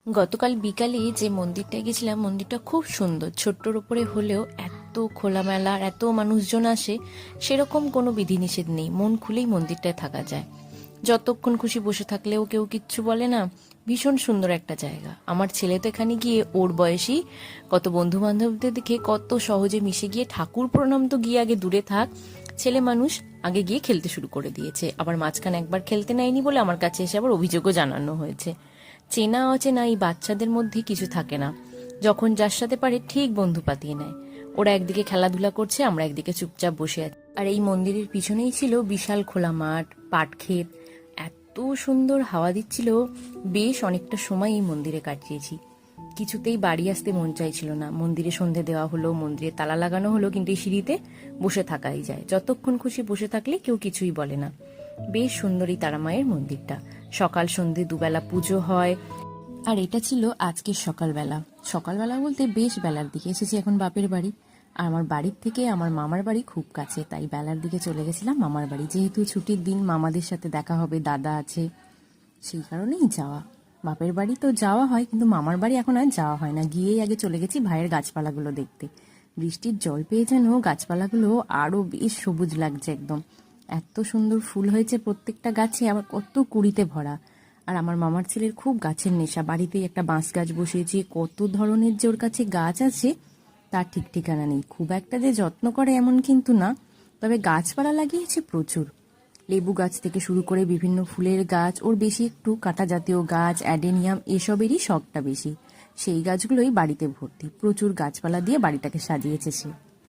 গতকাল বিকালে যে মন্দিরটায় গেছিলাম, মন্দিরটা খুব সুন্দর। ছোট্টর উপরে হলেও এত খোলামেলা আর এত মানুষজন আসে, সেরকম কোনো বিধিনিষেধ নেই। মন খুলেই মন্দিরটায় থাকা যায়, যতক্ষণ খুশি বসে থাকলেও কেউ কিচ্ছু বলে না। ভীষণ সুন্দর একটা জায়গা। আমার ছেলে তো এখানে গিয়ে ওর বয়সী কত বন্ধু বান্ধবদের দেখে কত সহজে মিশে গিয়ে, ঠাকুর প্রণাম তো গিয়ে আগে দূরে থাক, ছেলে মানুষ আগে গিয়ে খেলতে শুরু করে দিয়েছে। আবার মাঝখানে একবার খেলতে নেয়নি বলে আমার কাছে এসে আবার অভিযোগও জানানো হয়েছে। চেনা অচেনা এই বাচ্চাদের মধ্যে কিছু থাকে না, যখন যার সাথে পারে ঠিক বন্ধু পাতিয়ে নেয়। ওরা একদিকে খেলাধুলা করছে, আমরা একদিকে চুপচাপ বসে আছি। আর এই মন্দিরের পিছনেই ছিল বিশাল খোলা মাঠ, পাট ক্ষেত। এত সুন্দর হাওয়া দিচ্ছিল, বেশ অনেকটা সময় এই মন্দিরে কাটিয়েছি। কিছুতেই বাড়ি আসতে মন চাইছিল না। মন্দিরে সন্ধে দেওয়া হলো, মন্দিরে তালা লাগানো হলো, কিন্তু এই সিঁড়িতে বসে থাকাই যায়। যতক্ষণ খুশি বসে থাকলে কেউ কিছুই বলে না। বেশ সুন্দর এই তারা মায়ের মন্দিরটা। সকাল সন্ধে দুবেলা পুজো হয়। আর এটা ছিল আজকের সকালবেলা। সকালবেলা বলতে বেশ বেলার দিকে এসেছি এখন বাপের বাড়ি। আর আমার বাড়ির থেকে আমার মামার বাড়ি খুব কাছে, তাই বেলার দিকে চলে গেছিলাম মামার বাড়ি। যেহেতু ছুটির দিন, মামাদের সাথে দেখা হবে, দাদা আছে, সেই কারণেই যাওয়া। বাপের বাড়ি তো যাওয়া হয়, কিন্তু মামার বাড়ি এখন আর যাওয়া হয় না। গিয়েই আগে চলে গেছি ভাইয়ের গাছপালাগুলো দেখতে। বৃষ্টির জল পেয়ে যেন গাছপালাগুলো আরো বেশ সবুজ লাগছে একদম। এত সুন্দর ফুল হয়েছে প্রত্যেকটা গাছে, আবার কত কুড়িতে ভরা। আর আমার মামার ছেলের খুব গাছের নেশা। বাড়িতেই একটা বাঁশ গাছ বসিয়েছে। কত ধরনের যে ওর কাছে গাছ আছে তার ঠিক ঠিকানা নেই। খুব একটা যে যত্ন করে এমন কিন্তু না, তবে গাছপালা লাগিয়েছে প্রচুর। লেবু গাছ থেকে শুরু করে বিভিন্ন ফুলের গাছ। ওর বেশি একটু কাঁটা জাতীয় গাছ, অ্যাডেনিয়াম, এসবেরই শখটা বেশি। সেই গাছগুলোই বাড়িতে ভর্তি। প্রচুর গাছপালা দিয়ে বাড়িটাকে সাজিয়েছে সে।